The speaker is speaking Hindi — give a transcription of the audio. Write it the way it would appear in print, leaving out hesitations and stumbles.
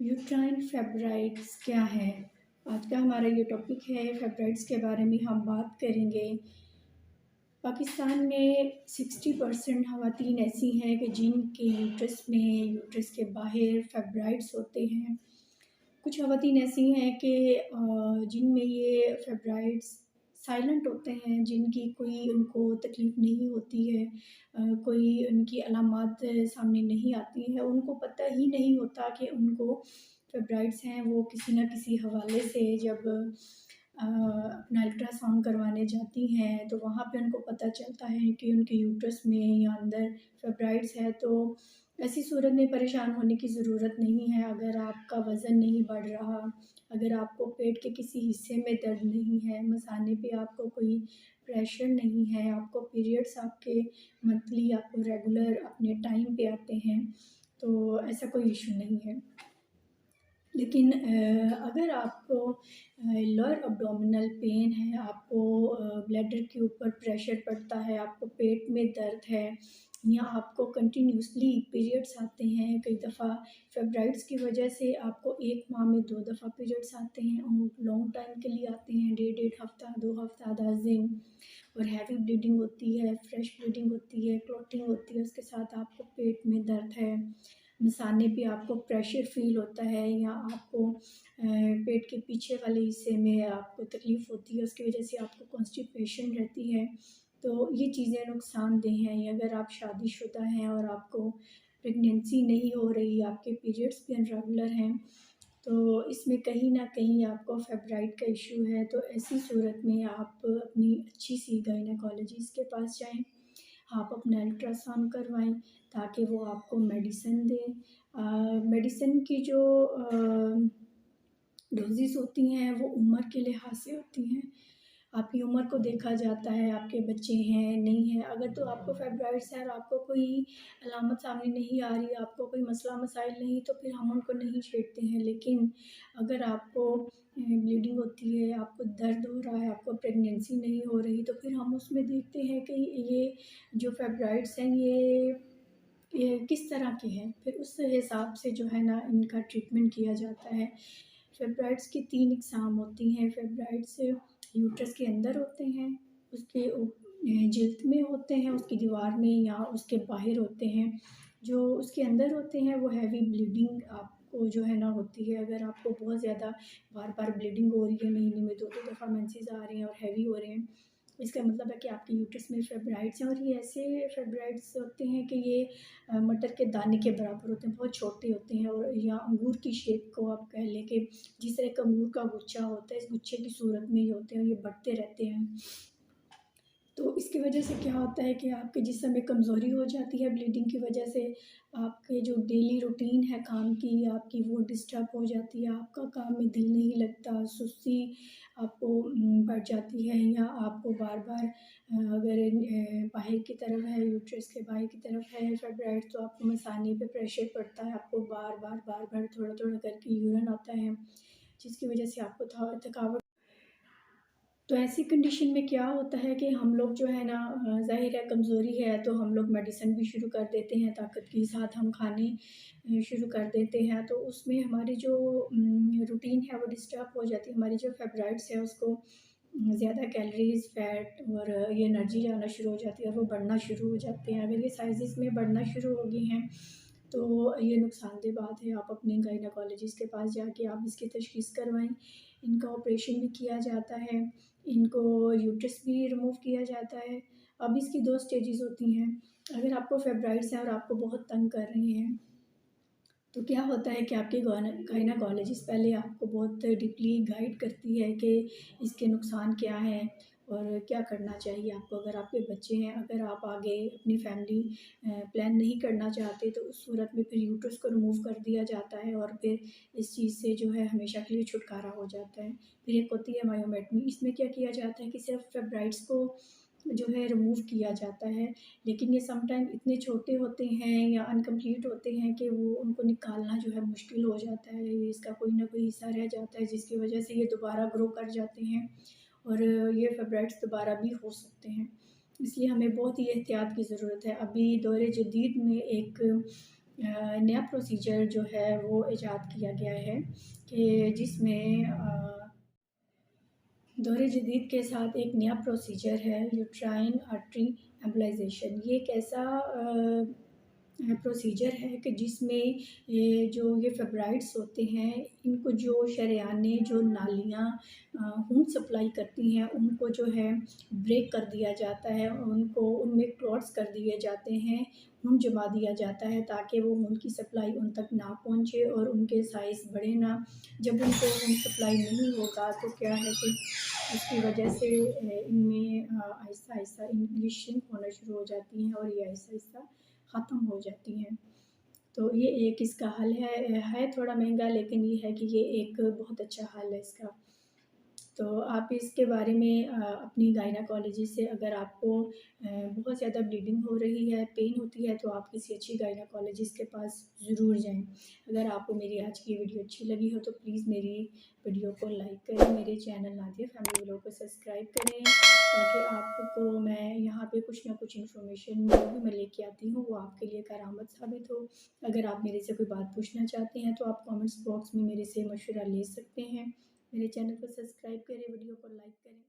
यूट्राइन फेब्राइड्स क्या है? आज का हमारा ये टॉपिक है, फेब्राइड्स के बारे में हम बात करेंगे। पाकिस्तान में 60% ख़वातीन ऐसी हैं कि जिनके यूट्रस में, यूट्रस के बाहर फेब्राइड्स होते हैं। कुछ ख़वातीन ऐसी हैं कि जिनमें ये फेब्राइड्स साइलेंट होते हैं, जिनकी कोई उनको तकलीफ़ नहीं होती है, कोई उनकी अलामात सामने नहीं आती हैं, उनको पता ही नहीं होता कि उनको फेब्राइड्स हैं। वो किसी न किसी हवाले से जब अपना अल्ट्रासाउंड करवाने जाती हैं, तो वहाँ पे उनको पता चलता है कि उनके यूट्रस में या अंदर फेब्राइड्स है। तो ऐसी सूरत में परेशान होने की ज़रूरत नहीं है। अगर आपका वज़न नहीं बढ़ रहा, अगर आपको पेट के किसी हिस्से में दर्द नहीं है, मसाने पे आपको कोई प्रेशर नहीं है, आपको पीरियड्स आपके मंथली आपको रेगुलर अपने टाइम पे आते हैं, तो ऐसा कोई इश्यू नहीं है। लेकिन अगर आपको लोअर एब्डोमिनल पेन है, आपको ब्लैडर के ऊपर प्रेशर पड़ता है, आपको पेट में दर्द है, या आपको कंटिन्यूसली पीरियड्स आते हैं, कई दफ़ा फेब्राइड्स की वजह से आपको 1 माह में 2 दफ़ा पीरियड्स आते हैं और लॉन्ग टाइम के लिए आते हैं, डेढ़ हफ़्ता, 2 हफ़्ता, 10 दिन, और हैवी ब्लीडिंग होती है, फ्रेश ब्लीडिंग होती है, क्लॉटिंग होती है, उसके साथ आपको पेट में दर्द है, मिसाने पे आपको प्रेशर फ़ील होता है, या आपको पेट के पीछे वाले हिस्से में आपको तकलीफ़ होती है, उसकी वजह से आपको कॉन्स्टिपेशन रहती है। तो ये चीज़ें नुकसानदेह हैं। या अगर आप शादीशुदा हैं और आपको प्रेगनेंसी नहीं हो रही, आपके पीरियड्स भी अनरेगुलर हैं, तो इसमें कहीं न कहीं आपको फेब्राइड का इश्यू है। तो ऐसी सूरत में आप अपनी अच्छी-सी गायनेकोलॉजिस्ट के पास जाएँ, आप अपना अल्ट्रासाउंड करवाएँ, ताकि वो आपको मेडिसिन दें। मेडिसिन की जो डोज़ेज़ होती हैं, वो उम्र के लिहाज से होती हैं। आपकी उम्र को देखा जाता है, आपके बच्चे हैं, नहीं हैं। अगर तो आपको फेब्राइड्स है और आपको कोई अलामत सामने नहीं आ रही, आपको कोई मसला मसाइल नहीं, तो फिर हम उनको नहीं छेड़ते हैं। लेकिन अगर आपको ब्लीडिंग होती है, आपको दर्द हो रहा है, आपको प्रेगनेंसी नहीं हो रही, तो फिर हम उसमें देखते हैं कि ये जो फेब्राइड्स हैं, ये किस तरह के हैं। फिर उस हिसाब से जो है ना, इनका ट्रीटमेंट किया जाता है। फेब्राइड्स की 3 इकसाम होती हैं। फेब्राइड्स यूट्रस के अंदर होते हैं, उसके जिल्द में होते हैं, उसकी दीवार में, या उसके बाहर होते हैं। जो उसके अंदर होते हैं वो हैवी ब्लीडिंग आपको जो है ना होती है। अगर आपको बहुत ज़्यादा बार-बार ब्लीडिंग हो रही है, महीने में 2-2 दफ़ा मेंसेस आ रहे हैं और हैवी हो रहे हैं, इसका मतलब है कि आपके यूट्रस में फेब्राइड्स हैं। और ये ऐसे फेब्राइड्स होते हैं कि ये मटर के दाने के बराबर होते हैं, बहुत छोटे होते हैं, और या अंगूर की शेप को आप कह लें कि जिस तरह का अंगूर का गुच्छा होता है, इस गुच्छे की सूरत में ये होते हैं, और ये बढ़ते रहते हैं। तो इसकी वजह से क्या होता है कि आपके जिस्म में कमज़ोरी हो जाती है ब्लीडिंग की वजह से, आपके जो डेली रूटीन है काम की, आपकी वो डिस्टर्ब हो जाती है, आपका काम में दिल नहीं लगता, सुस्ती आपको बढ़ जाती है, या आपको बार-बार अगर बाहर की तरफ है, यूट्रस के बाहर की तरफ है फेब्राइड्स, तो आपको मसाने पे प्रेशर पड़ता है, आपको बार-बार थोड़ा-थोड़ा करके यूरिन आता है, जिसकी वजह से आपको थकावट। तो ऐसी कंडीशन में क्या होता है कि हम लोग जो है ना, ज़ाहिर है कमज़ोरी है, तो हम लोग मेडिसिन भी शुरू कर देते हैं, ताकत के साथ हम खाने शुरू कर देते हैं। तो उसमें हमारी जो रूटीन है वो डिस्टर्ब हो जाती है। हमारी जो फेब्राइड्स है उसको ज़्यादा कैलोरीज़, फैट और ये एनर्जी जाना शुरू हो जाती है, और वो बढ़ना शुरू हो जाते हैं। अगर ये साइज़ में बढ़ना शुरू हो गई हैं, तो ये नुकसानदेह बात है। आप अपने गायनेकोलॉजिस्ट के पास जाके आप इसकी तशख़ीस करवाएँ। इनका ऑपरेशन भी किया जाता है, इनको यूट्रस भी रिमूव किया जाता है। अब इसकी 2 स्टेजेज़ होती हैं। अगर आपको फेब्राइड्स हैं और आपको बहुत तंग कर रहे हैं, तो क्या होता है कि आपकी गायनेकोलॉजिस्ट पहले आपको बहुत डीपली गाइड करती है कि इसके नुकसान क्या हैं और क्या करना चाहिए आपको। अगर आपके बच्चे हैं, अगर आप आगे अपनी फैमिली प्लान नहीं करना चाहते, तो उस सूरत में फिर यूट्रस को रिमूव कर दिया जाता है, और फिर इस चीज़ से जो है हमेशा के लिए छुटकारा हो जाता है। फिर एक होती है मायोमेक्टमी। इसमें क्या किया जाता है कि सिर्फ फेब्राइड्स को जो है रिमूव किया जाता है, लेकिन ये समटाइम इतने छोटे होते हैं या अनकम्प्लीट होते हैं कि वो उनको निकालना जो है मुश्किल हो जाता है। इसका कोई ना कोई हिस्सा रह जाता है, जिसकी वजह से ये दोबारा ग्रो कर जाते हैं, और ये फेब्राइड्स दोबारा भी हो सकते हैं। इसलिए हमें बहुत ही एहतियात की ज़रूरत है। अभी दौर जदीद में एक नया प्रोसीजर जो है वो इजाद किया गया है कि जिसमें दौरे जदीद के साथ एक नया प्रोसीजर है यूट्राइन आर्टरी एम्बलाइजेशन। ये एक ऐसा प्रोसीजर है कि जिसमें ये फेब्राइड्स होते हैं, इनको जो शरेयाने जो नालियाँ खून सप्लाई करती हैं उनको जो है ब्रेक कर दिया जाता है, उनको उनमें क्लॉट्स कर दिए जाते हैं, खून जमा दिया जाता है ताकि वो खून की सप्लाई उन तक ना पहुँचे और उनके साइज़ बढ़े ना। जब उनको खून सप्लाई नहीं होगा तो क्या है कि उसकी वजह से इनमें आहिस्ता-आहिस्ता इनकी श्रिंक होना शुरू हो जाती हैं और ये आहिस्ता-आहिस्ता ख़त्म हो जाती हैं। तो ये एक इसका हल है थोड़ा महँगा, लेकिन ये है कि ये एक बहुत अच्छा हल है इसका। तो आप इसके बारे में अपनी गायनेकोलॉजिस्ट से, अगर आपको बहुत ज़्यादा ब्लीडिंग हो रही है, पेन होती है, तो आप किसी अच्छी गायनेकोलॉजिस्ट के पास ज़रूर जाएँ। अगर आपको मेरी आज की वीडियो अच्छी लगी हो तो प्लीज़ मेरी वीडियो को लाइक करें, मेरे चैनल नादिया फैमिली व्लॉग को सब्सक्राइब करें, ताकि आपको मैं यहाँ पे कुछ ना कुछ इन्फॉर्मेशन जो भी मैं लेके आती हूँ वो आपके लिए करामत साबित हो। अगर आप मेरे से कोई बात पूछना चाहते हैं तो आप कमेंट्स बॉक्स में मेरे से मशवरा ले सकते हैं। मेरे चैनल को सब्सक्राइब करें, वीडियो को लाइक करें।